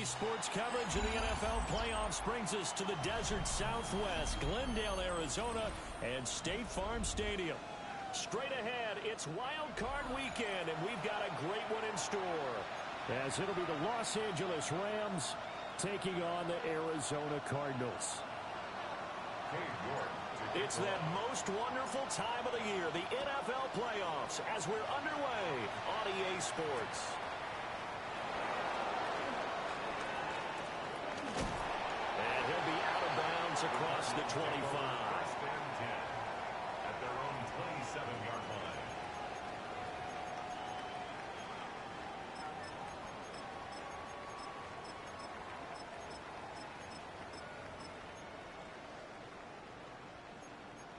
Sports coverage of the NFL playoffs brings us to the desert Southwest, Glendale, Arizona, and State Farm Stadium. Straight ahead, it's Wild Card Weekend, and we've got a great one in store, as it'll be the Los Angeles Rams taking on the Arizona Cardinals. It's that most wonderful time of the year, the NFL playoffs, as we're underway on EA Sports. And he'll be out of bounds across the 25. At their own 27-yard line.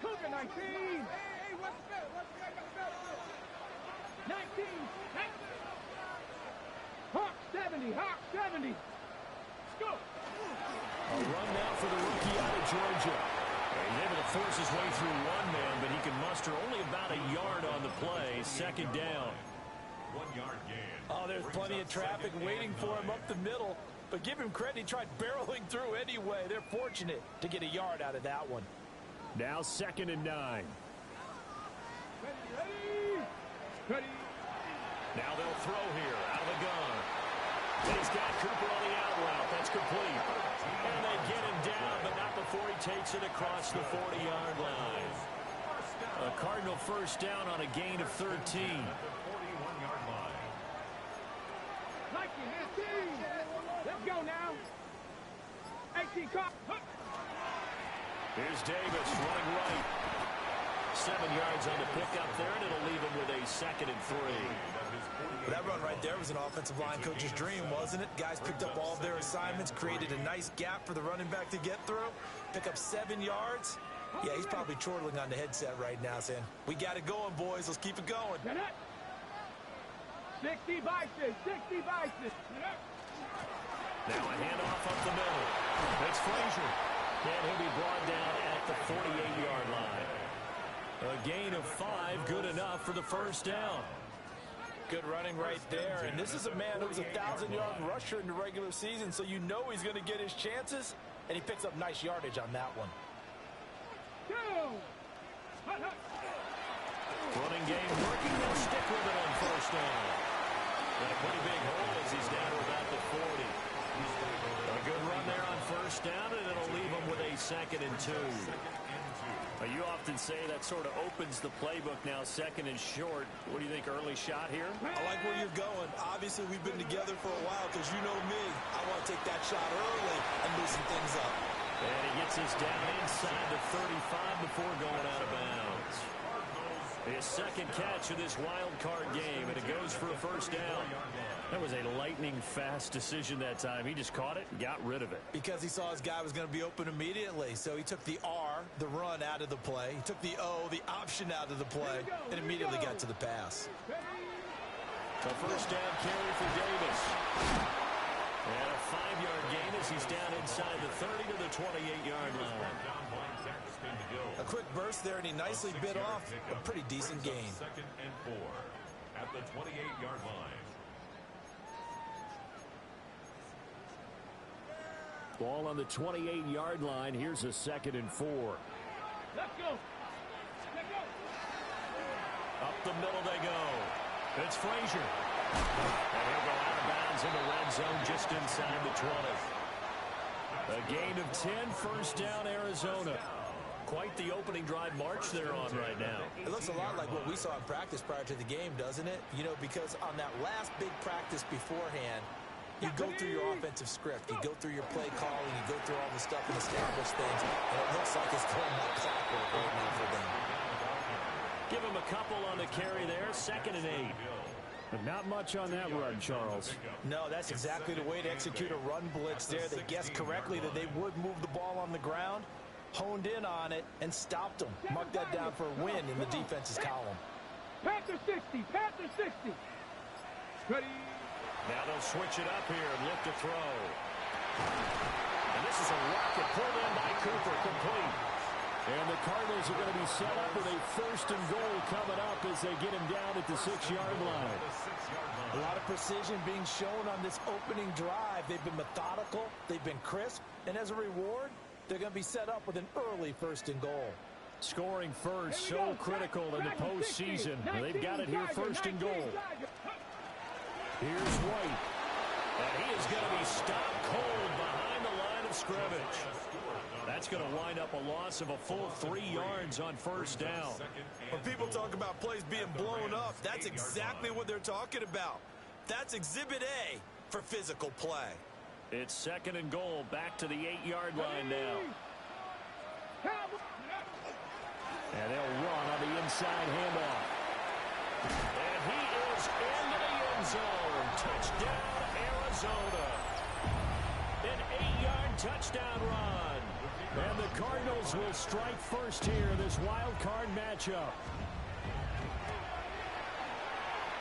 Cougar 19. Hey, what's that? 19. Hawk 70. Hawk 70. Let's go. A run now for the rookie out of Georgia. He's able to force his way through one man, but he can muster only about a yard on the play. Second down. 1 yard gain. Oh, there's plenty of traffic waiting for him up the middle. But give him credit, he tried barreling through anyway. They're fortunate to get a yard out of that one. Now 2nd and 9. Ready. Now they'll throw here out of the gun. He's got Cooper on the out route. That's complete. And they get him down, but not before he takes it across the 40-yard line. A Cardinal first down on a gain of 13. At the 41-yard line. Like it, 18. Let's go now. 18, cop. Here's Davis running right. 7 yards on the pickup there, and it'll leave him with a 2nd and 3. That run right there was an offensive line coach's dream, wasn't it? Guys picked up all of their assignments, created a nice gap for the running back to get through, pick up 7 yards. Yeah, he's probably chortling on the headset right now saying, we got it going, boys. Let's keep it going. 60 vices. 60 vices. Now a handoff up the middle. It's Frazier. And he'll be brought down at the 48-yard line. A gain of 5, good enough for the first down. Good running right there. And this is a man who was a 1,000-yard rusher in the regular season, so you know he's going to get his chances. And he picks up nice yardage on that one. Running game working. They'll stick with it on first down. And a pretty big hole as he's down to about the 40. A good run there on first down, and it'll leave him with a 2nd and 2. You often say that sort of opens the playbook now, 2nd and short. What do you think, early shot here? I like where you're going. Obviously, we've been together for a while because you know me. I want to take that shot early and loosen things up. And he gets us down inside the 35 before going out of bounds. His 2nd catch of this wild card game, and it goes for a first down. That was a lightning-fast decision that time. He just caught it and got rid of it. Because he saw his guy was going to be open immediately. So he took the R, the run, out of the play. He took the O, the option, out of the play, and immediately got to the pass. A first down carry for Davis. And a 5-yard gain as he's down inside the 30 to the 28-yard line. A quick burst there, and he nicely bit off a pretty decent gain. 2nd and 4 at the 28-yard line. Ball on the 28-yard line. Here's a 2nd and 4. Let's go. Up the middle they go. It's Frazier. And he'll go out of bounds in the red zone just inside the 20. A gain of 10, first down, Arizona. Quite the opening drive march they're on right now. It looks a lot like what we saw in practice prior to the game, doesn't it? You know, because on that last big practice beforehand, you go through your offensive script. You go through your play calling. You go through all the stuff and establish things. And it looks like it's going like clockwork right now for them. Give him a couple on the carry there. 2nd and 8. But not much on that run, Charles. No, that's exactly the way to execute a run blitz there. They guessed correctly that they would move the ball on the ground, honed in on it, and stopped them. Mark that down for a win in the defense's column. Panther 60. Panther 60. Ready. Now they'll switch it up here and look to throw. And this is a rocket pulled in by Cooper, complete. And the Cardinals are going to be set up with a first and goal coming up as they get him down at the 6-yard line. A lot of precision being shown on this opening drive. They've been methodical, they've been crisp, and as a reward, they're going to be set up with an early first and goal. Scoring first, so critical in the postseason. They've got it here first and goal. Here's White. And he is going to be stopped cold behind the line of scrimmage. That's going to wind up a loss of a full 3 yards on first down. When people talk about plays being blown up, that's exactly what they're talking about. That's Exhibit A for physical play. It's second and goal, back to the 8-yard line now. And they'll run on the inside handoff. And he is into the end zone. Touchdown, Arizona. An 8-yard touchdown run. And the Cardinals will strike first here, this wild card matchup.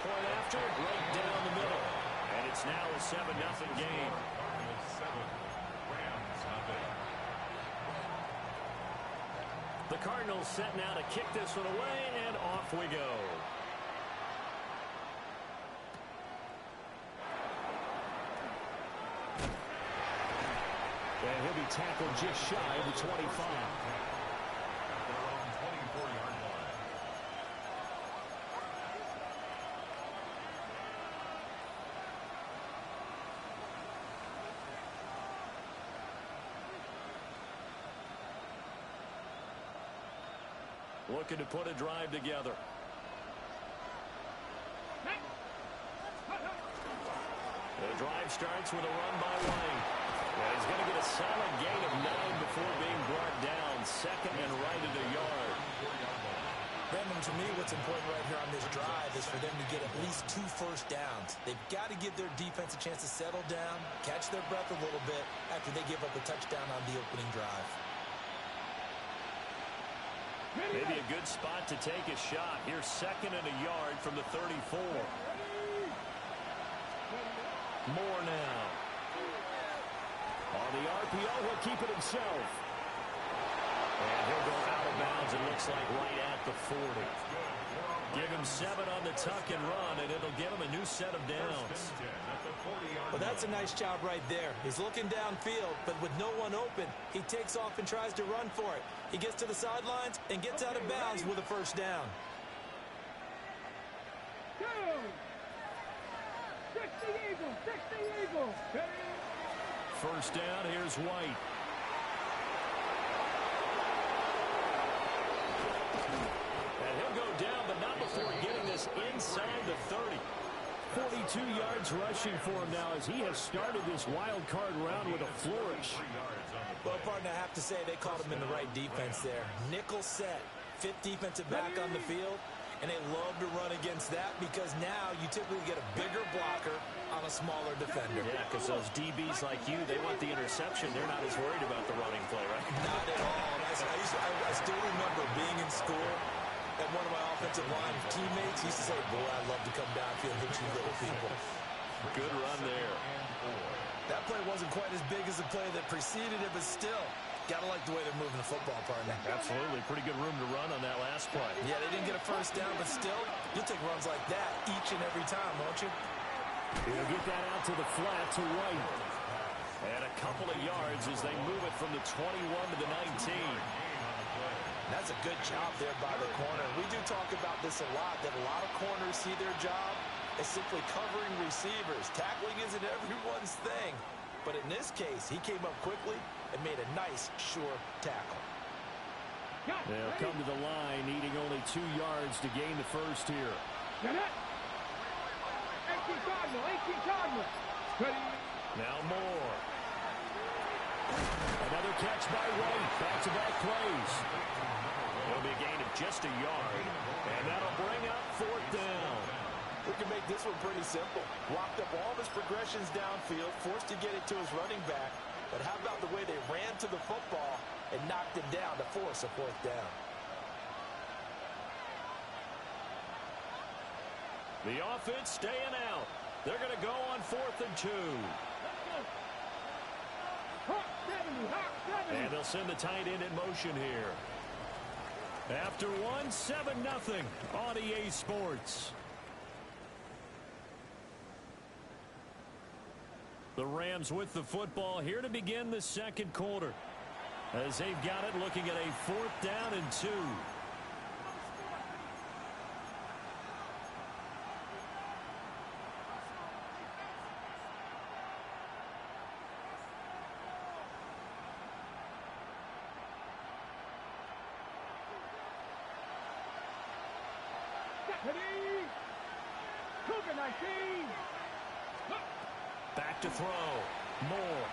Point after, right down the middle. And it's now a 7-0 game. The Cardinals set now to kick this one away, and off we go. And he'll be tackled just shy of the 25. Looking to put a drive together. The drive starts with a run by White. And he's going to get a solid gain of 9 before being brought down. Second and right at a yard. Brandon, to me, what's important right here on this drive is for them to get at least 2 first downs. They've got to give their defense a chance to settle down, catch their breath a little bit after they give up a touchdown on the opening drive. Maybe a good spot to take a shot. Here's second and a yard from the 34. Moore now. On the RPO, he'll keep it himself. And he'll go out of bounds, it looks like right at the 40. Give him 7 on the tuck and run, and it'll give him a new set of downs. Well, that's a nice job right there. He's looking downfield, but with no one open, he takes off and tries to run for it. He gets to the sidelines and gets out of bounds with a first down. First down, here's White. And he'll go down, but not before getting this inside the 30. 42 yards rushing for him now as he has started this wild card round with a flourish. Well, partner, I have to say they caught him in the right defense there. Nickel set, 5th defensive back on the field, and they love to run against that because now you typically get a bigger blocker on a smaller defender. Yeah, because those DBs like you, they want the interception. They're not as worried about the running play, right? Not at all. I still remember being in school, and one of my offensive line teammates used to say, boy, I'd love to come downfield and hit you little people. Good run there. That play wasn't quite as big as the play that preceded it, but still, got to like the way they're moving the football, partner. Absolutely. Pretty good room to run on that last play. Yeah, they didn't get a first down, but still, you'll take runs like that each and every time, won't you? He'll get that out to the flat to White. And a couple of yards as they move it from the 21 to the 19. That's a good job there by the corner. We do talk about this a lot, that a lot of corners see their job as simply covering receivers. Tackling isn't everyone's thing. But in this case, he came up quickly and made a nice, sure tackle. They'll come to the line, needing only 2 yards to gain the first here. 18 Cardinals. Now Moore. Another catch by White. Back-to-back plays. It'll be a gain of just a yard, and that'll bring up 4th down. We can make this one pretty simple. Locked up all of his progressions downfield, forced to get it to his running back. But how about the way they ran to the football and knocked him down to force a 4th down? The offense staying out. They're going to go on 4th and 2. And they'll send the tight end in motion here. After one, 7-0 on EA Sports. The Rams with the football here to begin the second quarter. As they've got it, looking at a 4th down and 2. Back to throw. Moore.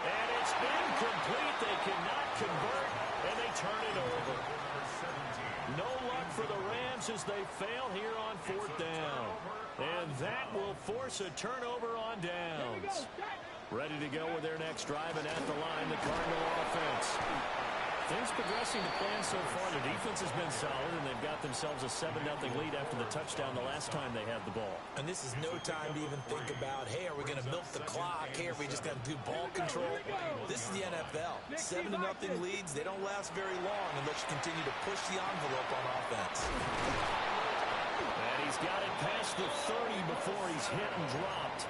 And it's incomplete. They cannot convert, and they turn it over. No luck for the Rams as they fail here on 4th down. And that will force a turnover on downs. Ready to go with their next drive, and at the line, the Cardinal offense. Things progressing to plan so far. The defense has been solid, and they've got themselves a 7-0 lead after the touchdown the last time they had the ball. And this is no time to even think about, hey, are we going to milk the clock? Hey, are we just going to do ball control? This is the NFL. 7-0 leads, they don't last very long unless you continue to push the envelope on offense. And he's got it past the 30 before he's hit and dropped.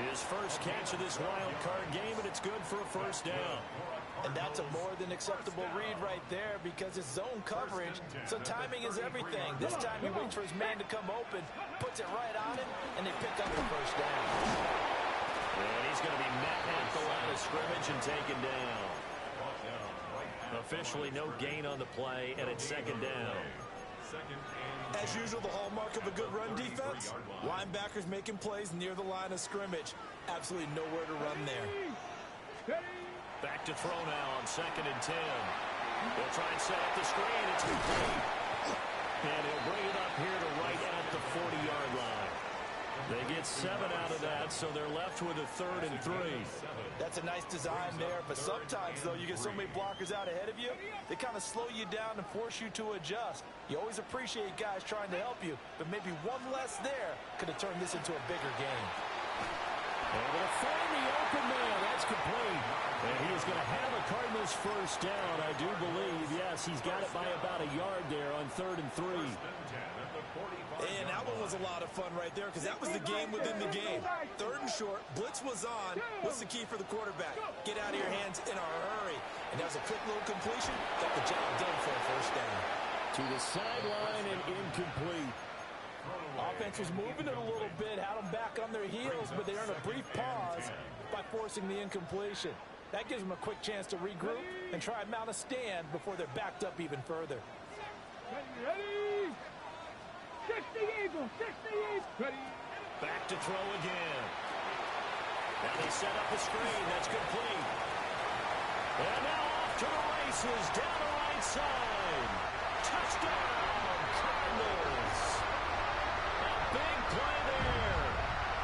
His first catch of this wild card game, and it's good for a 1st down. And that's a more than acceptable read right there because it's zone coverage, so timing is everything. This time he waits for his man to come open, puts it right on him, and they pick up the 1st down. And he's going to be met at the line of scrimmage and taken down. Officially no gain on the play, and it's 2nd down. As usual, the hallmark of a good run defense, linebackers making plays near the line of scrimmage. Absolutely nowhere to run there. Back to throw now on 2nd and 10. They'll try and set up the screen. It's complete. And he'll bring it up here to right at the 40-yard line. They get 7 out of that, so they're left with a 3rd and 3. That's a nice design there, but sometimes, though, you get so many blockers out ahead of you, they kind of slow you down and force you to adjust. You always appreciate guys trying to help you, but maybe one less there could have turned this into a bigger game. Able to find the open man. That's complete. And he is going to have a Cardinals 1st down, I do believe. Yes, he's got it by about a yard there on 3rd and 3. And that one was a lot of fun right there because that was the game within the game. 3rd and short, blitz was on. What's the key for the quarterback? Get out of your hands in a hurry. And that was a quick little completion. Got the job done for a 1st down. To the sideline and incomplete. Offense was moving it a little bit, had them back on their heels, but they earned a brief pause by forcing the incompletion. That gives them a quick chance to regroup and try and mount a stand before they're backed up even further. Ready? 60 Eagles, 60 Eagles. Ready? Back to throw again. Now they set up the screen. That's complete. And now off to the races down the right side. Touchdown, Cardinals. A big play there.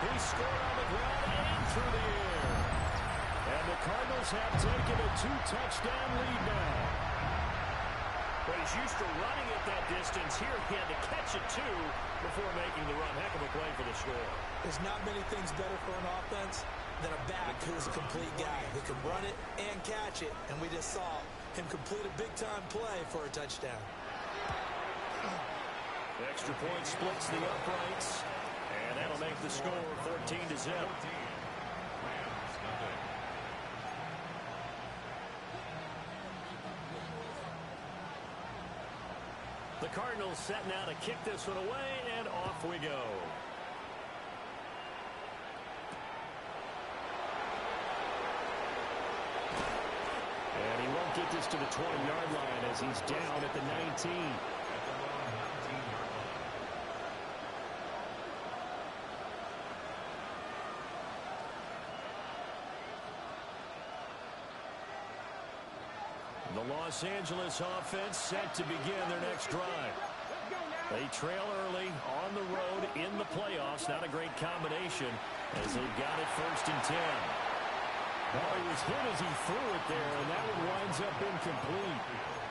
He scored on the ground and through the air. And the Cardinals have taken a 2-touchdown lead now. But he's used to running at that distance. Here he had to catch it, too, before making the run. Heck of a play for the score. There's not many things better for an offense than a back who's a complete guy who can run it and catch it. And we just saw him complete a big-time play for a touchdown. Extra point splits the uprights. And that'll make the score 14-0. The Cardinals set now to kick this one away, and off we go. And he won't get this to the 20-yard line as he's down at the 19. The Los Angeles offense set to begin their next drive. They trail early on the road in the playoffs. Not a great combination as they've got it 1st and 10. Well, he was hit as he threw it there, and that one winds up incomplete.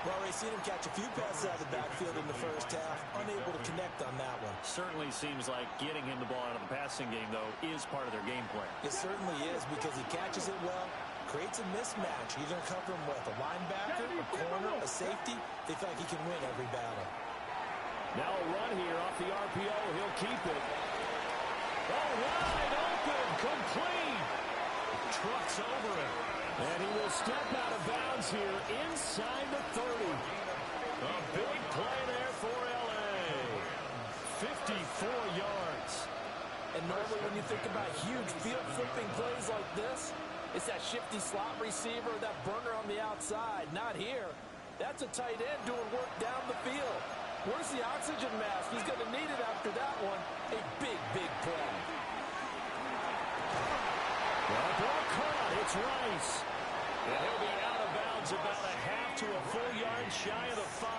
Well, we've seen him catch a few passes out of the backfield in the 1st half, unable to connect on that one. Certainly seems like getting him the ball out of the passing game, though, is part of their game plan. It certainly is because he catches it well, Creates a mismatch. You're going to cover him with a linebacker, a corner, a safety. They feel like he can win every battle. Now a run here off the RPO. He'll keep it. Oh, wide open, complete. Trucks over it. And he will step out of bounds here inside the 30. A big play there for L.A. 54 yards. And normally when you think about huge field-flipping plays like this, it's that shifty slot receiver, that burner on the outside. Not here. That's a tight end doing work down the field. Where's the oxygen mask? He's going to need it after that one. A big, big play. Well, ball caught. It's Rice. And he'll be out of bounds about a half to a full yard shy of the 5.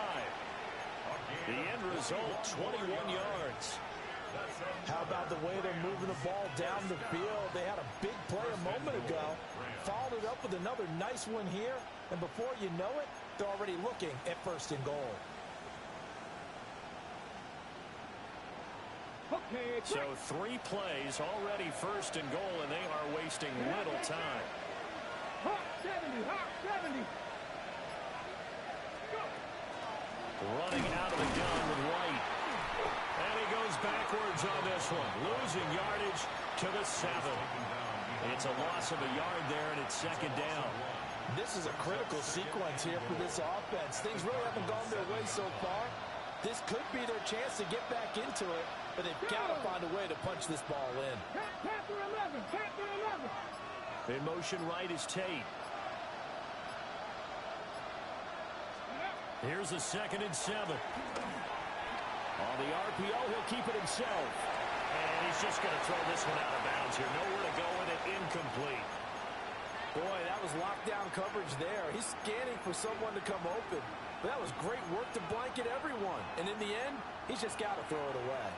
The end result, 21 yards. How about the way they're moving the ball down the field? They had a big play a moment ago. Followed it up with another nice one here. And before you know it, they're already looking at 1st and goal. Okay, So 3 plays, already 1st and goal, and they are wasting little time. Hawk 70, Hawk 70. Go. Running out of the gun with White. And he goes backwards on this one. Losing yardage to the 7. It's a loss of a yard there, and it's 2nd down. This is a critical sequence here for this offense. Things really haven't gone their way so far. This could be their chance to get back into it, but they've got to find a way to punch this ball in. Panther 11, Panther 11. In motion right is Tate. Here's a 2nd and 7. On the RPO, he'll keep it himself. And he's just going to throw this one out of bounds here. Nowhere to go with it. Incomplete. Boy, that was lockdown coverage there. He's scanning for someone to come open. But that was great work to blanket everyone. And in the end, he's just got to throw it away.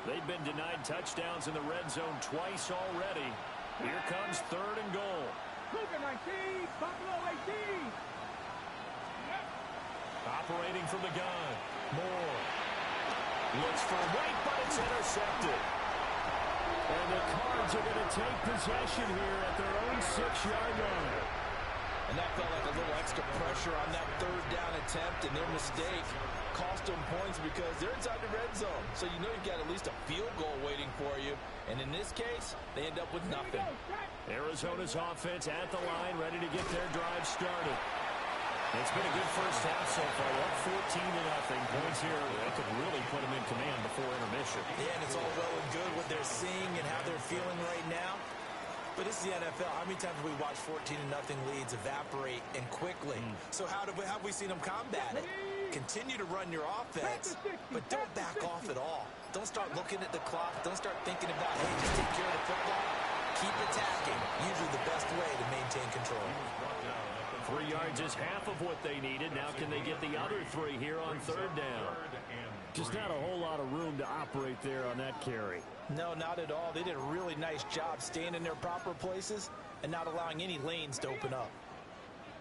They've been denied touchdowns in the red zone twice already. Here comes 3rd and goal. Cougar 19, Buffalo 18. Operating from the gun. Moore. Looks for White, but it's intercepted. And the Cards are going to take possession here at their own 6-yard line. And that felt like a little extra pressure on that 3rd down attempt, and their mistake cost them points because they're inside the red zone. So you know you've got at least a field goal waiting for you. And in this case, they end up with nothing. Arizona's offense at the line, ready to get their drive started. It's been a good first half so far. Up 14-0. Points here that could really put them in command before intermission. Yeah, and it's all well and good what they're seeing and how they're feeling right now. But this is the NFL. How many times have we watched 14-0 leads evaporate and quickly? So how have we seen them combat it? Continue to run your offense, but don't back off at all. Don't start looking at the clock. Don't start thinking about, hey, just take care of the football. Keep attacking. Usually the best way to maintain control. 3 yards is half of what they needed. Now can they get the other 3 here on 3rd down? Just not a whole lot of room to operate there on that carry. No, not at all. They did a really nice job staying in their proper places and not allowing any lanes to open up.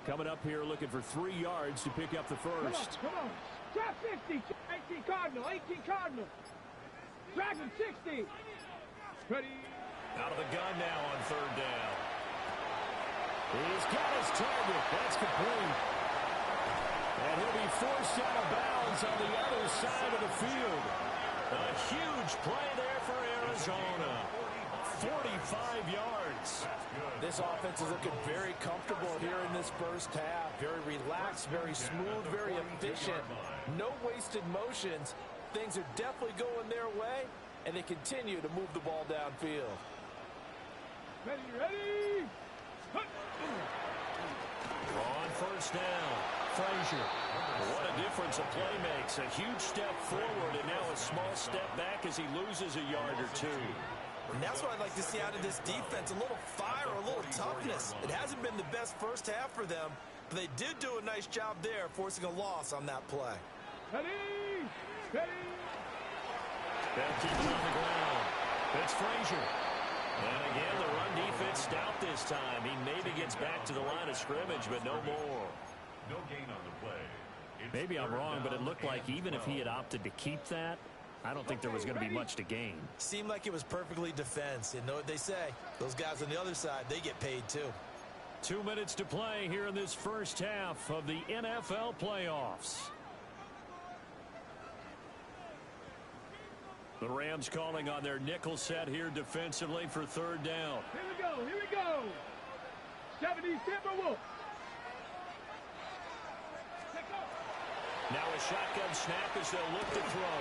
Coming up here looking for 3 yards to pick up the first. Come on. Trap 50, 18 Cardinal, 18 Cardinal. Dragon 60. Ready. Out of the gun now on 3rd down. He's got his target. That's complete. And he'll be forced out of bounds on the other side of the field. A huge play there for Arizona. 45 yards. This offense is looking very comfortable here in this first half. Very relaxed, very smooth, very efficient. No wasted motions. Things are definitely going their way, and they continue to move the ball downfield. Ready, ready. On 1st down, Frazier. What a difference a play makes. A huge step forward and now a small step back as he loses a yard or 2. And that's what I'd like to see out of this defense. A little fire, a little toughness. It hasn't been the best first half for them, but they did do a nice job there, forcing a loss on that play. Ready, ready. They'll keep it on the ground. It's Frazier. And again, the run defense stout this time. He maybe gets back to the line of scrimmage, but no more. No gain on the play. Maybe I'm wrong, but it looked like even if he had opted to keep that, I don't think there was going to be much to gain. Seemed like it was perfectly defense. And know what they say? Those guys on the other side, they get paid too. 2 minutes to play here in this first half of the NFL playoffs. The Rams calling on their nickel set here defensively for third down. Here we go, here we go. 70 Timberwolves. Now a shotgun snap as they'll look to throw.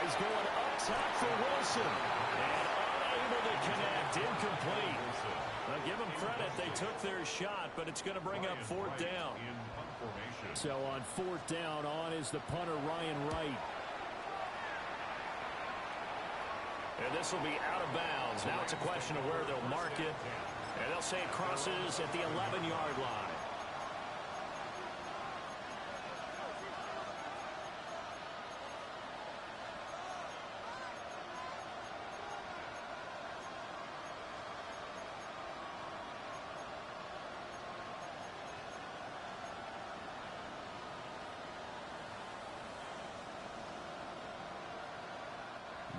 He's going up top for Wilson. And unable to connect. Incomplete. Now give them credit. They took their shot, but it's going to bring up fourth down. So on fourth down, on is the punter, Ryan Wright. And this will be out of bounds. Now it's a question of where they'll mark it. And they'll say it crosses at the 11-yard line.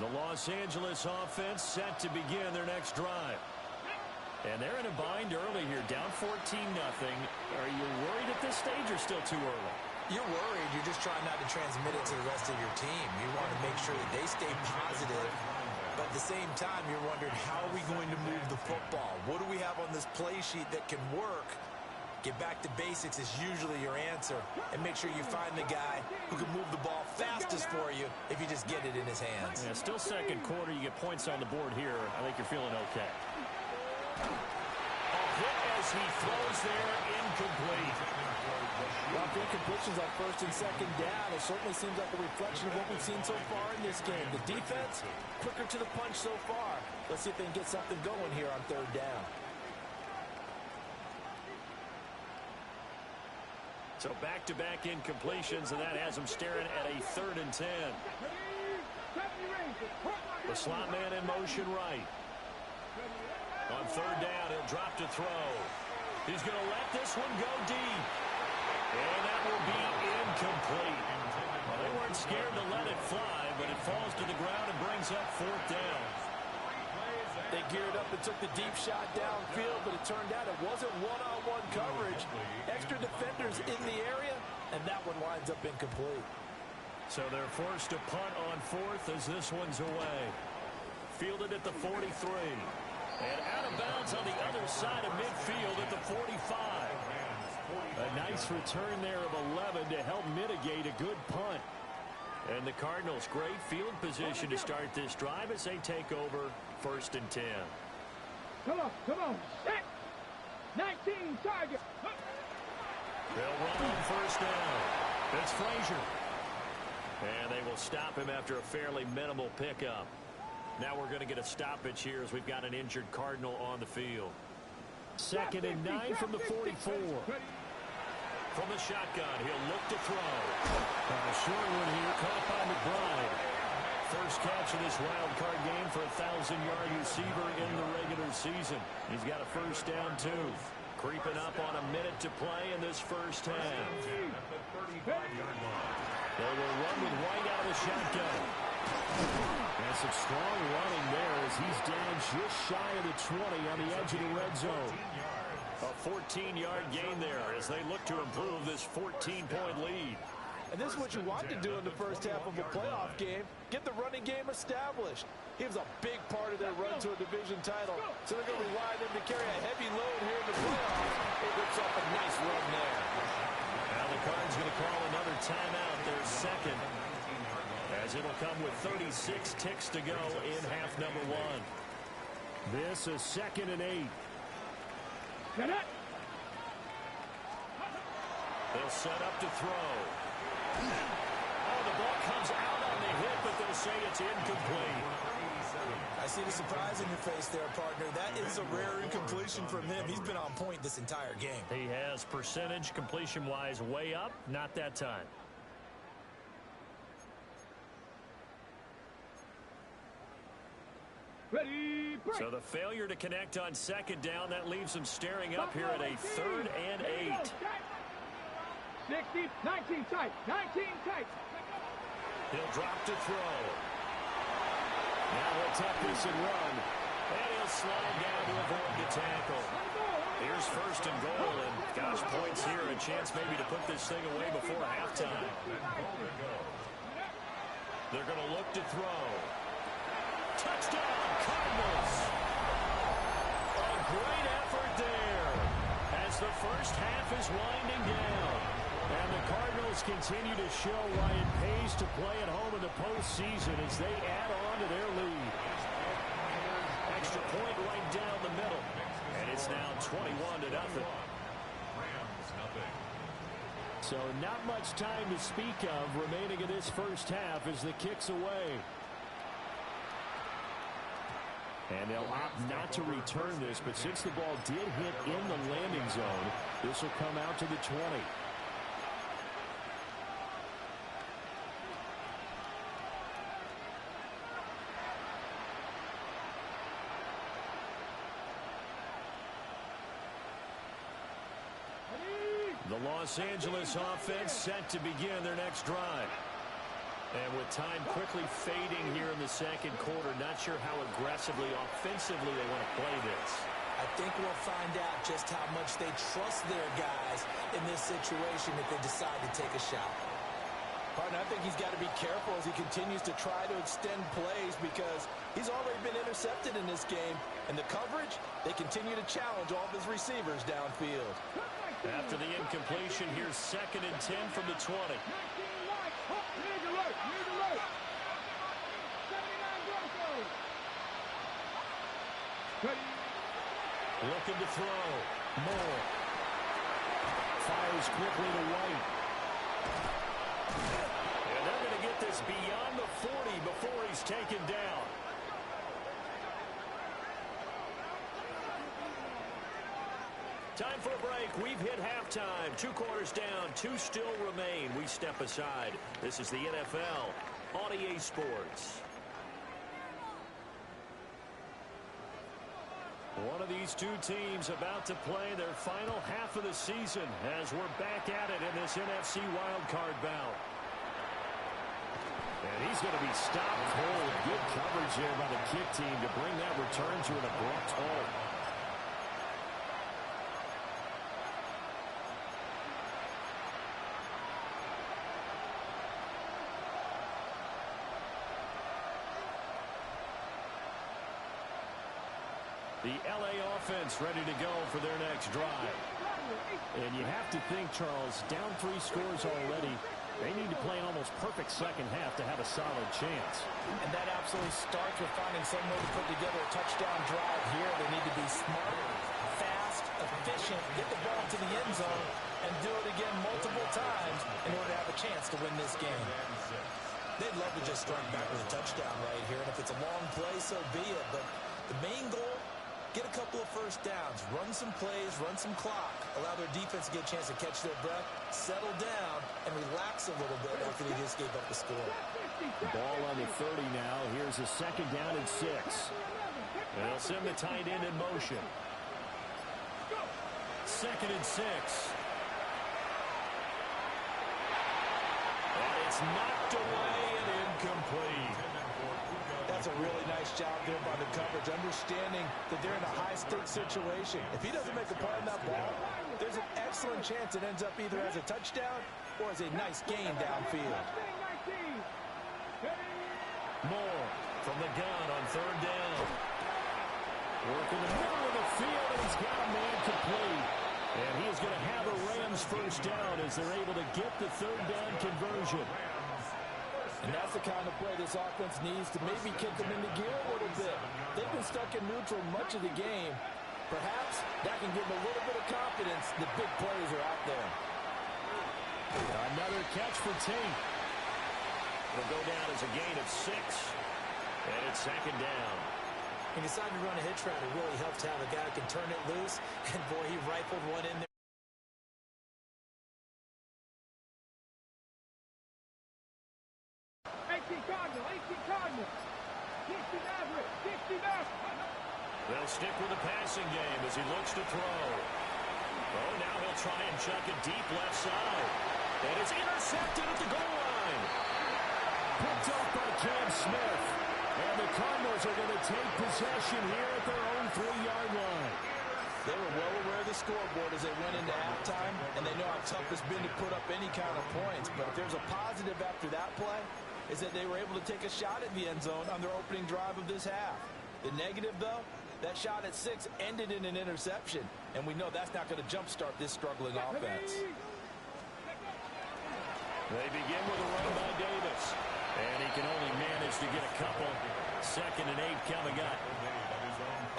The Los Angeles offense set to begin their next drive. And they're in a bind early here, down 14-0. Are you worried at this stage or still too early? You're worried. You're just trying not to transmit it to the rest of your team. You want to make sure that they stay positive. But at the same time, you're wondering, how are we going to move the football? What do we have on this play sheet that can work? Get back to basics is usually your answer. And make sure you find the guy who can move the ball fastest for you if you just get it in his hands. Yeah, still second quarter. You get points on the board here. I think you're feeling okay. A hit as he throws there, incomplete. Well, incompletions on first and second down. It certainly seems like a reflection of what we've seen so far in this game. The defense, quicker to the punch so far. Let's see if they can get something going here on third down. So back-to-back incompletions, and that has them staring at a 3rd and 10. The slot man in motion right. On third down, he'll drop to throw. He's going to let this one go deep. And that will be incomplete. Well, they weren't scared to let it fly, but it falls to the ground and brings up fourth down. They geared up and took the deep shot downfield, but it turned out it wasn't one-on-one coverage. Extra defenders in the area, and that one winds up incomplete. So they're forced to punt on fourth as this one's away. Fielded at the 43. And out of bounds on the other side of midfield at the 45. A nice return there of 11 to help mitigate a good punt. And the Cardinals, great field position to start this drive as they take over 1st and 10. Come on, set. 19 target. They'll run on first down. It's Frazier. And they will stop him after a fairly minimal pickup. Now we're going to get a stoppage here as we've got an injured Cardinal on the field. 2nd and 9 from the 44. From the shotgun, he'll look to throw. Short one here, caught by McBride. First catch of this wild card game for a 1,000-yard receiver in the regular season. He's got a first down, too. Creeping up on a minute to play in this first half. They will run with White out of the shotgun. And some strong running there as he's down just shy of the 20 on the edge of the red zone. A 14-yard gain there as they look to improve this 14-point lead. And this is what you want to do in the first half of a playoff game. Get the running game established. He was a big part of their run to a division title. So they're going to rely on him to carry a heavy load here in the playoffs. He rips off a nice run there. Now the Cards going to call another timeout, their second. As it'll come with 36 ticks to go in half number 1. This is 2nd and 8. Get it. They'll set up to throw. Oh, the ball comes out on the hit, but they'll say it's incomplete. I see the surprise in your face there, partner. That is a rare incompletion from him. He's been on point this entire game. He has percentage completion-wise way up, not that time. Ready, break. So the failure to connect on 2nd down, that leaves them staring up here at a 3rd and 8. 60, 19 tight, 19 tight. He'll drop to throw. Now he'll tuck this and run. And he'll slide down to avoid the tackle. Here's first and goal, and gosh, points here. A chance maybe to put this thing away before halftime. They're going to look to throw. Touchdown, Cardinals! A great effort there as the first half is winding down. And the Cardinals continue to show why it pays to play at home in the postseason as they add on to their lead. Extra point right down the middle. And it's now 21-0. So not much time to speak of remaining in this first half as the kick's away. And they'll opt not to return this, but since the ball did hit in the landing zone, this will come out to the 20. The Los Angeles offense set to begin their next drive. And with time quickly fading here in the second quarter, not sure how aggressively, offensively they want to play this. I think we'll find out just how much they trust their guys in this situation if they decide to take a shot. Partner, I think he's got to be careful as he continues to try to extend plays because he's already been intercepted in this game. And the coverage, they continue to challenge all of his receivers downfield. After the incompletion, here's 2nd and 10 from the 20. Looking to throw. Moore. Fires quickly to White. And they're going to get this beyond the 40 before he's taken down. Time for a break. We've hit halftime. 2 quarters down. 2 still remain. We step aside. This is the NFL on EA Sports. One of these two teams about to play their final half of the season as we're back at it in this NFC wildcard bout. And he's going to be stopped cold. Good coverage there by the kick team to bring that return to an abrupt halt. The LA offense ready to go for their next drive. And you have to think, Charles, down 3 scores already. They need to play an almost perfect second half to have a solid chance. And that absolutely starts with finding some way to put together a touchdown drive here. They need to be smart, fast, efficient, get the ball to the end zone, and do it again multiple times in order to have a chance to win this game. They'd love to just strike back with a touchdown right here. And if it's a long play, so be it. But the main goal, get a couple of first downs, run some plays, run some clock, allow their defense to get a chance to catch their breath, settle down, and relax a little bit after they just gave up the score. Ball on the 30 now. Here's a 2nd down and 6. And they'll send the tight end in motion. 2nd and 6. And it's knocked away and incomplete. That's a really nice job there by the coverage, understanding that they're in a high-stakes situation. If he doesn't make a play on that ball, there's an excellent chance it ends up either as a touchdown or as a nice gain downfield. Moore from the gun on 3rd down. Working the middle of the field, and he's got a man complete. And he is going to have a Rams first down as they're able to get the 3rd down conversion. And that's the kind of play this offense needs to maybe kick them into gear a little bit. They've been stuck in neutral much of the game. Perhaps that can give them a little bit of confidence that big plays are out there. Another catch for Tate. It'll go down as a gain of 6. And it's 2nd down. He decided to run a hitch route. It really helped to have a guy who can turn it loose. And, boy, he rifled one in there. 18 Cardinals. 60 Maverick. 60 Maverick. They'll stick with the passing game as he looks to throw. Oh, now he'll try and chuck it deep left side. And it's intercepted at the goal line. Picked off by Cam Smith. And the Cardinals are going to take possession here at their own 3-yard line. They were well aware of the scoreboard as they went into halftime, and they know how tough it's been to put up any kind of points. But if there's a positive after that play, is that they were able to take a shot at the end zone on their opening drive of this half. The negative, though, that shot at 6 ended in an interception, and we know that's not going to jumpstart this struggling offense. They begin with a run by Davis, and he can only manage to get a couple. 2nd and 8 coming up.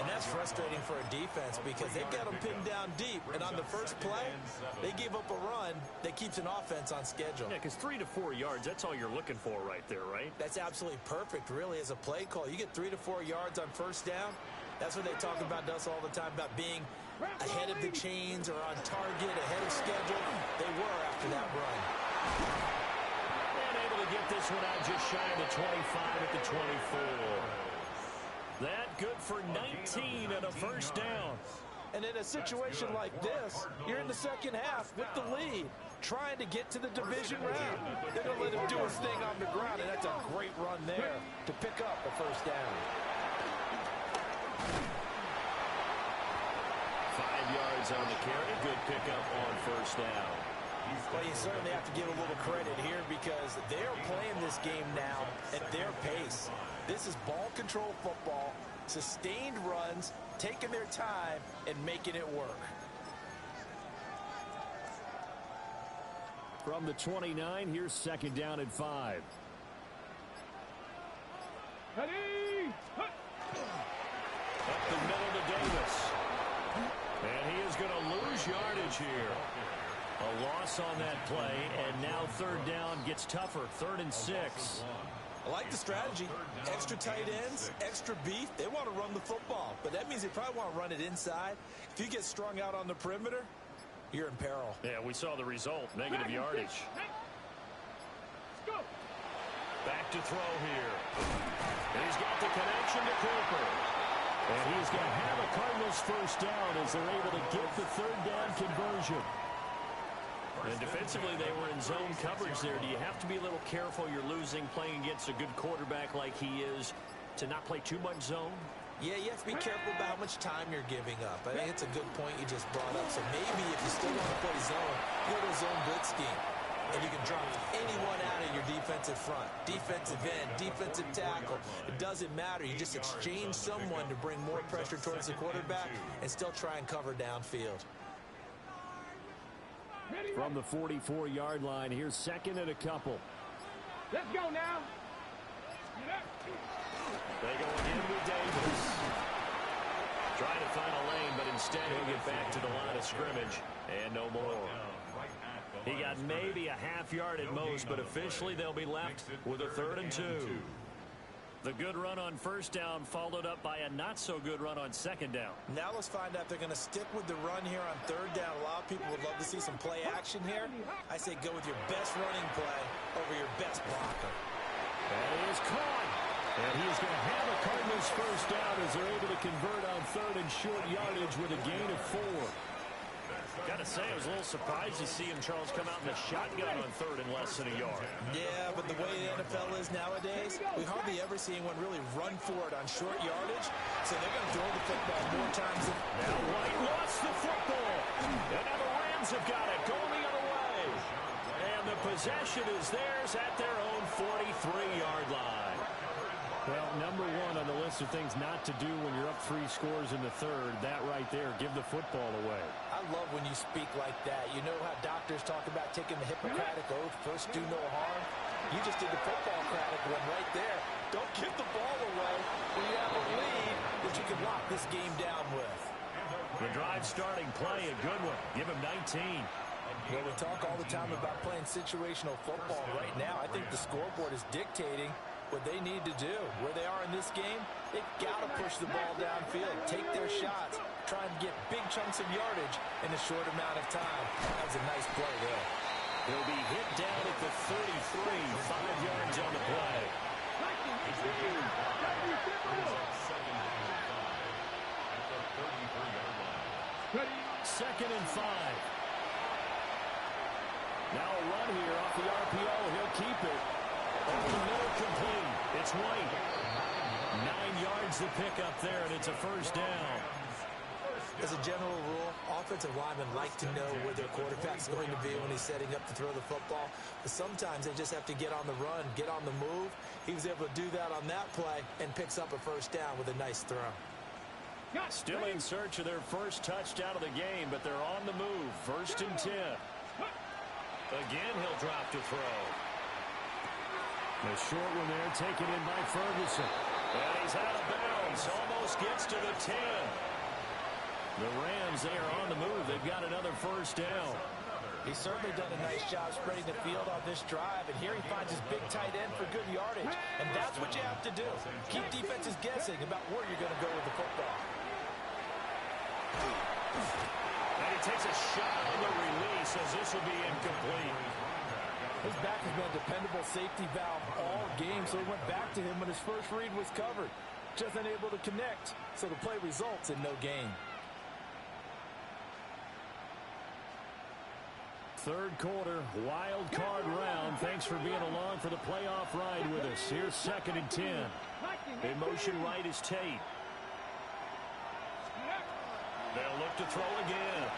And that's frustrating for a defense because they've got them pinned down deep. And on the first play, they give up a run that keeps an offense on schedule. Yeah, because 3 to 4 yards, that's all you're looking for right there, right? That's absolutely perfect, really, as a play call. You get 3 to 4 yards on first down. That's what they talk about us all the time, about being ahead of the chains or on target, ahead of schedule. They were after that run. And able to get this one out just shy of the 25 at the 24. That good for 19 and a first down. And in a situation like this, you're in the second half with the lead, trying to get to the division round. They're going to let him do his thing on the ground, and that's a great run there to pick up a first down. 5 yards on the carry. Good pickup on first down. Well, you certainly have to give a little credit here because they're playing this game now at their pace. This is ball control football, sustained runs, taking their time, and making it work. From the 29, here's 2nd down and 5. Ready? Up the middle to Davis. And he is going to lose yardage here. A loss on that play, and now 3rd down gets tougher. 3rd and 6. I like the strategy. Extra tight ends, extra beef. They want to run the football, but that means they probably want to run it inside. If you get strung out on the perimeter, you're in peril. Yeah, we saw the result. Negative yardage. Let's go. Back to throw here. And he's got the connection to Cooper. And he's going to have a Cardinals first down as they're able to get the 3rd down conversion. And defensively, they were in zone coverage there. Do you have to be a little careful? You're losing playing against a good quarterback like he is to not play too much zone? Yeah, you have to be careful about how much time you're giving up. I think it's a good point you just brought up. So maybe if you still want to play zone, you go to a zone blitz scheme. And you can drop anyone out of your defensive front. Defensive end, defensive tackle. It doesn't matter. You just exchange someone to bring more pressure towards the quarterback and still try and cover downfield. From the 44-yard line, here's 2nd and a couple. Let's go now. They go again with Davis. Trying to find a lane, but instead he'll get back to the line of scrimmage. And no more. He got maybe a half yard at most, but officially they'll be left with a 3rd and 2. The good run on first down followed up by a not-so-good run on 2nd down. Now let's find out if they're going to stick with the run here on 3rd down. A lot of people would love to see some play action here. I say go with your best running play over your best blocker. And he is caught. And he is going to have a Cardinals first down as they're able to convert on 3rd and short yardage with a gain of 4. Got to say, I was a little surprised to see him, Charles, come out in the shotgun on 3rd and less than a yard. Yeah, but the way the NFL is nowadays, we hardly ever see anyone really run for it on short yardage. So they're going to throw the football more times than... Now White lost the football. And now the Rams have got it going the other way. And the possession is theirs at their own 43-yard line. Well, number 1 on the list of things not to do when you're up 3 scores in the 3rd, that right there, give the football away. I love when you speak like that. You know how doctors talk about taking the Hippocratic Oath, first do no harm? You just did the football-cratic one right there. Don't give the ball away when you have a lead that you can lock this game down with. The drive starting play, a good one. Give him 19. Well, we talk all the time about playing situational football. Right now, I think the scoreboard is dictating what they need to do. Where they are in this game, they've got to push the ball downfield, take their shots, try and get big chunks of yardage in a short amount of time. That was a nice play there. He'll be hit down at the 33, 5 yards on the play. 2nd and 5. Now a run here off the RPO. He'll keep it. Over the middle finds the pickup there, and it's a first down. As a general rule, offensive linemen like to know where their quarterback's going to be when he's setting up to throw the football. But sometimes they just have to get on the run, get on the move. He was able to do that on that play and picks up a first down with a nice throw. Still in search of their first touchdown of the game, but they're on the move. 1st and 10. Again, he'll drop to throw. The short one there taken in by Ferguson. And he's out of bounds. Almost gets to the 10. The Rams, they are on the move. They've got another first down. He's certainly done a nice job spreading the field on this drive, and here he finds his big tight end for good yardage. And that's what you have to do. Keep defenses guessing about where you're going to go with the football. And he takes a shot on the release as this will be incomplete. His back has been a dependable safety valve all game, so he went back to him when his first read was covered. Just unable to connect, so the play results in no gain. Third quarter, wild card round. Thanks for being along for the playoff ride with us. Here's 2nd and 10. In motion right is Tate. They'll look to throw again.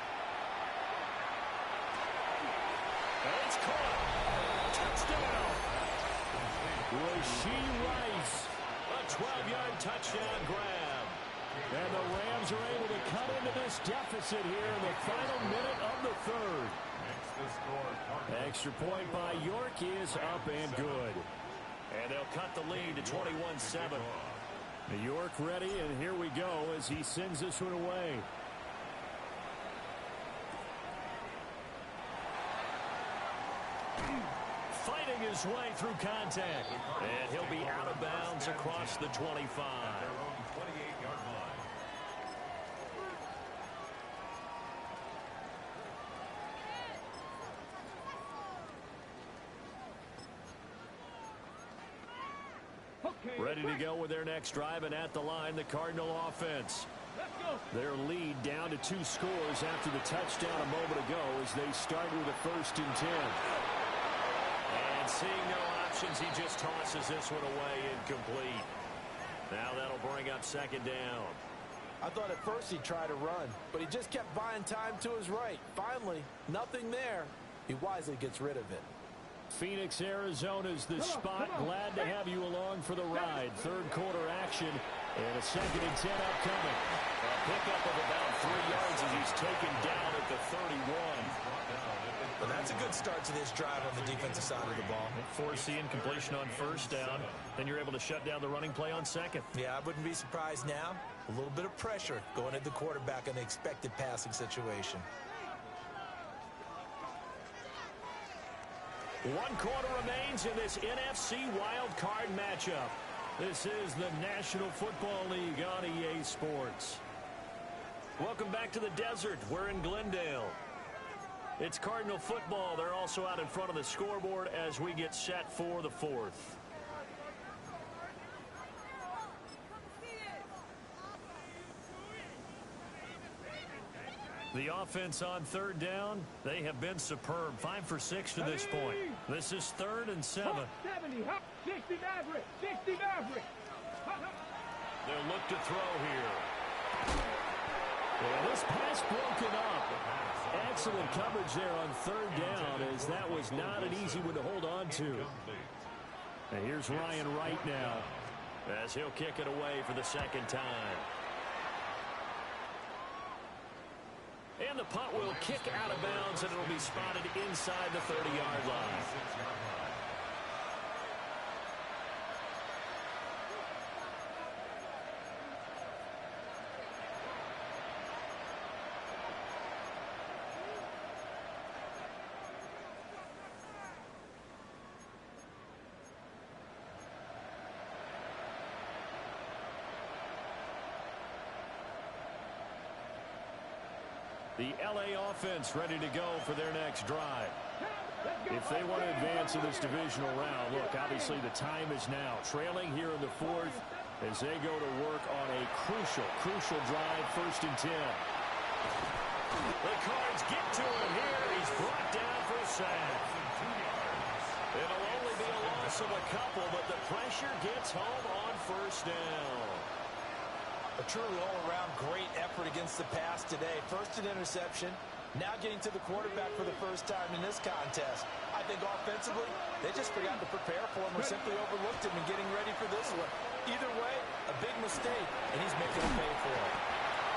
And it's caught. Touchdown. Rashee Rice. A 12-yard touchdown grab. And the Rams are able to cut into this deficit here in the final minute of the third. Extra point by York is up and good. And they'll cut the lead to 21-7. York ready, and here we go as he sends this one away. Fighting his way through contact. And he'll be out of bounds across the 25. 28-yard line. Ready to go with their next drive, and at the line, the Cardinal offense. Their lead down to 2 scores after the touchdown a moment ago as they start with a 1st and 10. And seeing no options, he just tosses this one away incomplete. Now that'll bring up 2nd down. I thought at first he'd try to run, but he just kept buying time to his right. Finally, nothing there. He wisely gets rid of it. Phoenix, Arizona's the spot. Glad to have you along for the ride. Third quarter action and a 2nd and 10 upcoming. A pickup of about 3 yards as he's taken down at the 31. But that's a good start to this drive on the defensive side of the ball. Forcing completion on 1st down. Then you're able to shut down the running play on 2nd. Yeah, I wouldn't be surprised now. A little bit of pressure going at the quarterback in the expected passing situation. 1 quarter remains in this NFC wild card matchup. This is the National Football League on EA Sports. Welcome back to the desert. We're in Glendale. It's Cardinal football. They're also out in front of the scoreboard as we get set for the 4th. The offense on 3rd down, they have been superb. 5 for 6 to this point. This is 3rd and 7. 70, 60 Maverick, 60 Maverick. They'll look to throw here. And this pass broken up. Excellent coverage there on 3rd down, as that was not an easy one to hold on to. And here's Ryan Wright now, as he'll kick it away for the 2nd time. And the punt will kick out of bounds, and it'll be spotted inside the 30-yard line. The LA offense ready to go for their next drive. If they want to advance in this divisional round, look, obviously the time is now. Trailing here in the 4th as they go to work on a crucial drive, 1st and 10. The Cards get to him here. He's brought down for a sack. It'll only be a loss of a couple, but the pressure gets home on 1st down. A truly all-around great effort against the pass today. First an interception, now getting to the quarterback for the first time in this contest. I think offensively, they just forgot to prepare for him or simply overlooked him in getting ready for this one. Either way, a big mistake, and he's making him pay for it.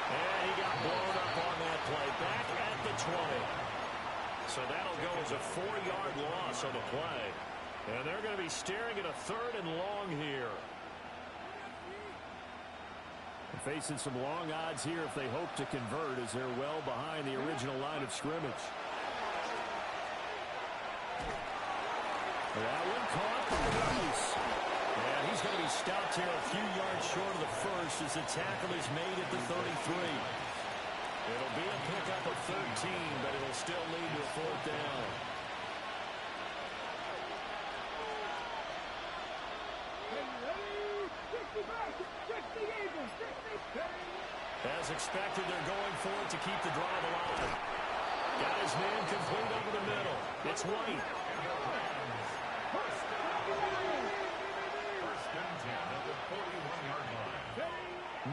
And he got blown up on that play. Back at the 20. So that'll go as a 4-yard loss on the play. And they're going to be staring at a 3rd and long here. Facing some long odds here if they hope to convert as they're well behind the original line of scrimmage. That one caught by Rice. And he's going to be stopped here a few yards short of the first as the tackle is made at the 33. It'll be a pickup of 13, but it'll still lead to a 4th down. As expected, they're going for it to keep the drive alive. Got his man complete over the middle. It's White. First and 10 at the 41-yard line.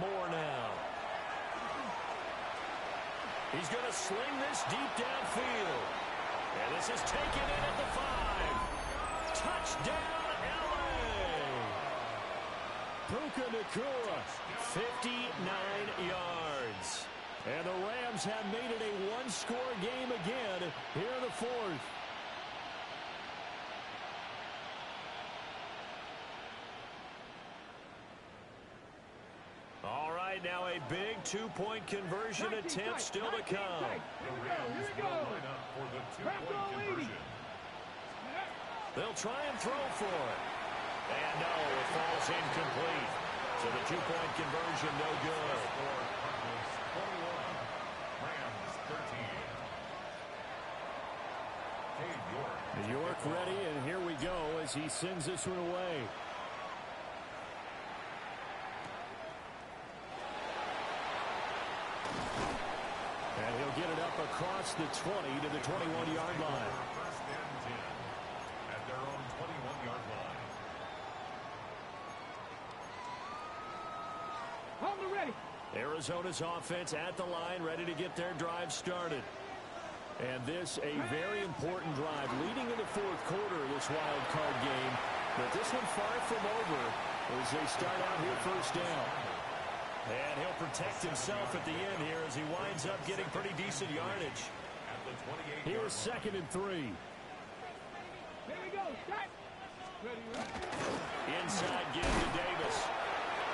More now. He's going to sling this deep downfield. And this is taken in at the 5. Touchdown, L.A. Puka Nacua, 59 yards. And the Rams have made it a one-score game again here in the 4th. All right, now a big 2-point conversion attempt still to come. The Rams will line up for the 2-point conversion. They'll try and throw for it. And no, it falls incomplete. So the 2-point conversion, no good. Score Cardinals 21, Rams 13. Dave York. York ready, and here we go as he sends this one away. And he'll get it up across the 20 to the 21-yard line. First and 10 at their own 21-yard line. On the ready. Arizona's offense at the line, ready to get their drive started. And this a very important drive leading in the 4th quarter of this wild card game. But this one far from over as they start out here first down. And he'll protect himself at the end here as he winds up getting pretty decent yardage. At the 28-yard Here's 2nd and 3. Here we go. Set. Ready. Inside give to Davis.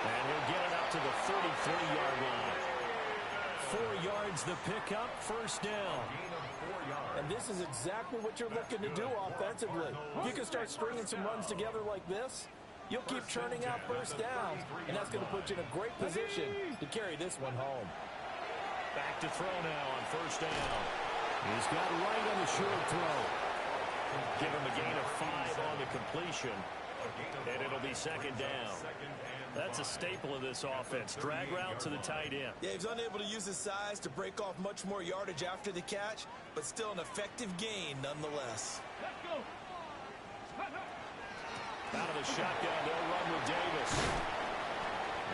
And he'll get it up to the 33-yard line. 4 yards the pickup, first down. And this is exactly what you're looking to do offensively. If you can start stringing some runs together like this, you'll keep churning out first downs, and that's going to put you in a great position to carry this one home. Back to throw now on first down. He's got right on the short throw. Give him a gain of 5 on the completion, and it'll be 2nd down. That's a staple of this offense. Drag route to the tight end. Yeah, he's unable to use his size to break off much more yardage after the catch, but still an effective gain nonetheless. Let's go. Out of the shotgun, they'll run with Davis.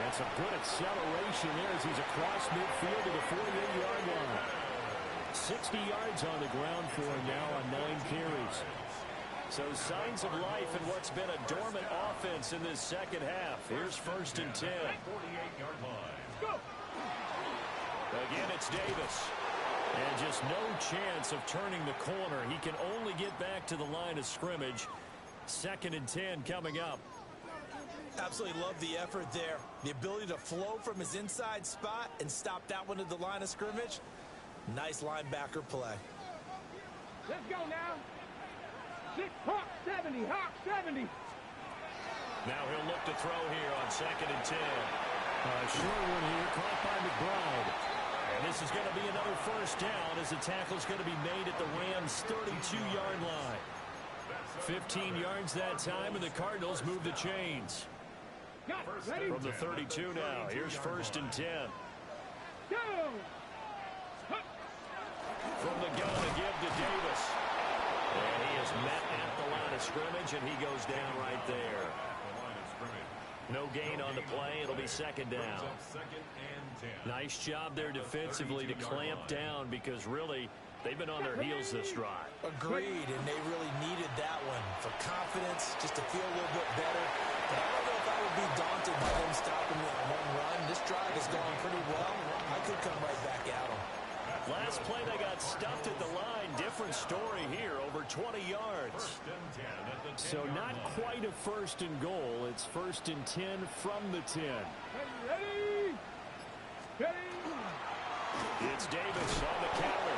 And some good acceleration there as he's across midfield to the 48-yard line. 60 yards on the ground for him now on 9 carries. So signs of life in what's been a dormant offense in this second half. Here's 1st and 10. 48-yard line. Go. Again, it's Davis. And just no chance of turning the corner. He can only get back to the line of scrimmage. 2nd and 10 coming up. Absolutely love the effort there. The ability to flow from his inside spot and stop that one at the line of scrimmage. Nice linebacker play. Let's go now. Hawk 70. Hawk 70. Now he'll look to throw here on 2nd and 10. Short one here, caught by McBride. And this is going to be another first down as the tackle's going to be made at the Rams' 32-yard line. 15 yards that time, and the Cardinals move the chains. From the 32 now, here's 1st and 10. Go. From the gun to give to Davis. And he is met at the line of scrimmage, and he goes down right there. The line of scrimmage. No gain on the play. It'll be second down. Nice job there defensively to clamp down because really they've been on their heels this drive. Agreed, and they really needed that one for confidence, just to feel a little bit better. But I don't know if I would be daunted by them stopping me on one run. This drive is going pretty well. I could come right back at them. Last play they got stuffed at the line. Different story here, over 20 yards. So not quite a first and goal. It's first and 10 from the 10. Ready? Ready? It's Davis on the counter.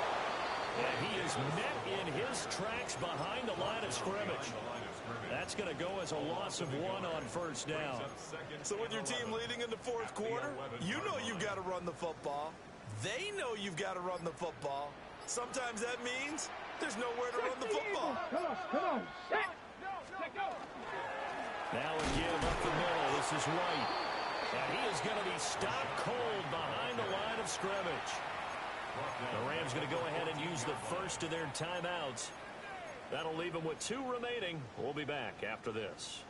And he is met in his tracks behind the line of scrimmage. That's going to go as a loss of 1 on first down. So with your team leading in the fourth quarter, you know you've got to run the football. They know you've got to run the football. Sometimes that means there's nowhere to run the football. Come on, set. Let go. Now a give up the middle. This is White. And he is going to be stopped cold behind the line of scrimmage. The Rams going to go ahead and use the first of their timeouts. That'll leave them with 2 remaining. We'll be back after this.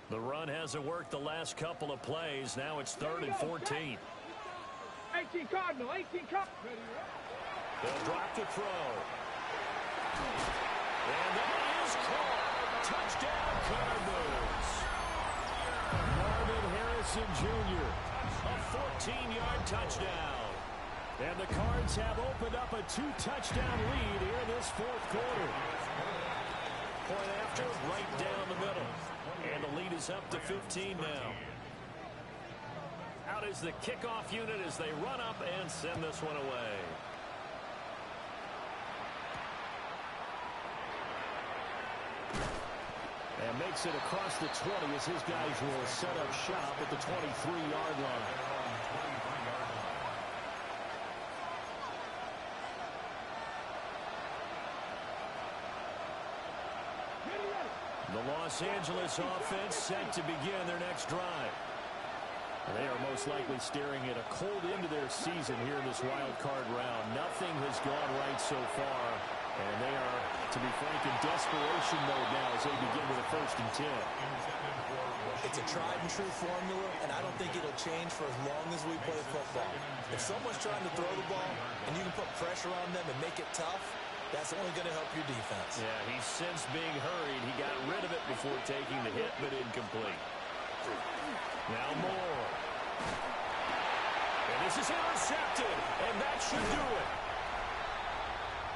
The run hasn't worked the last couple of plays. Now it's 3rd and 14. 18 Cardinal, 18 Cardinal. They'll drop to throw. And that is caught. Touchdown Cardinals. Marvin Harrison Jr. A 14-yard touchdown. And the Cards have opened up a 2-touchdown lead here in this fourth quarter. Point after, right down the middle. And the lead is up to 15 now. Out is the kickoff unit as they run up and send this one away. And makes it across the 20 as his guys will set up shop at the 23-yard line. The Los Angeles offense set to begin their next drive. They are most likely staring at a cold end to their season here in this wild card round. Nothing has gone right so far, and they are, to be frank, in desperation mode now as they begin with a 1st and 10. It's a tried and true formula, and I don't think it'll change for as long as we play football. If someone's trying to throw the ball and you can put pressure on them and make it tough, that's only going to help your defense. Yeah, he's since being hurried. He got rid of it before taking the hit, but incomplete. Now Moore. And this is intercepted, and that should do it.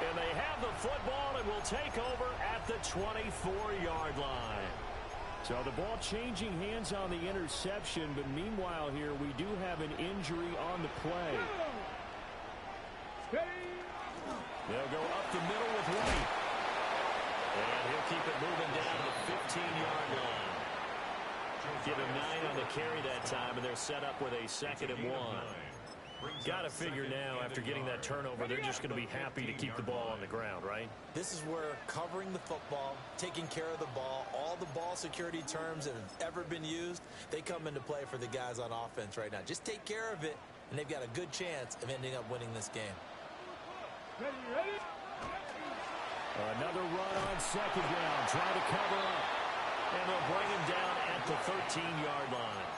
And they have the football and will take over at the 24-yard line. So the ball changing hands on the interception, but meanwhile here we do have an injury on the play. They'll go up the middle with White. And he'll keep it moving down to the 15-yard line. Give him 9 on the carry that time, and they're set up with a 2nd and 1. Got to figure now, after getting that turnover, they're just going to be happy to keep the ball on the ground, right? This is where covering the football, taking care of the ball, all the ball security terms that have ever been used, they come into play for the guys on offense right now. Just take care of it, and they've got a good chance of ending up winning this game. Ready? Another run on 2nd down. Try to cover up. And they'll bring him down at the 13-yard line.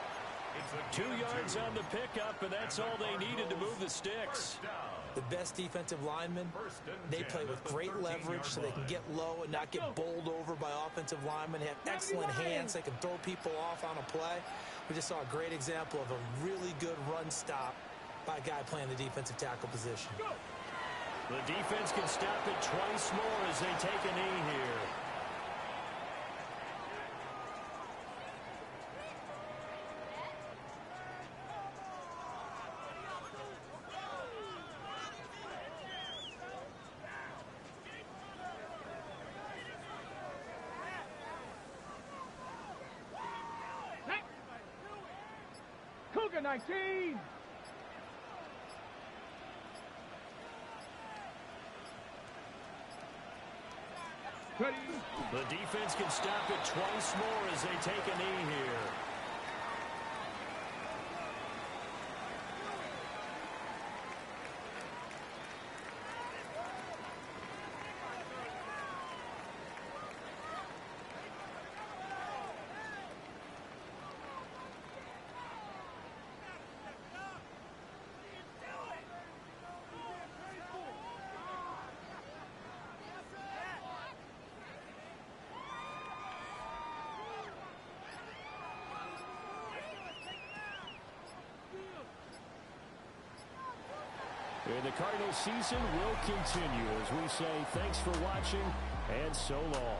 2 yards on the pickup, and that's all they needed to move the sticks. The best defensive linemen, they play with great leverage so they can get low and not get bowled over by offensive linemen. They have excellent hands. They can throw people off on a play. We just saw a great example of a really good run stop by a guy playing the defensive tackle position. The defense can stop it twice more as they take a knee here. Cougar 19. Ready? The defense can stop it twice more as they take a knee here. And the Cardinals season will continue as we say thanks for watching and so long.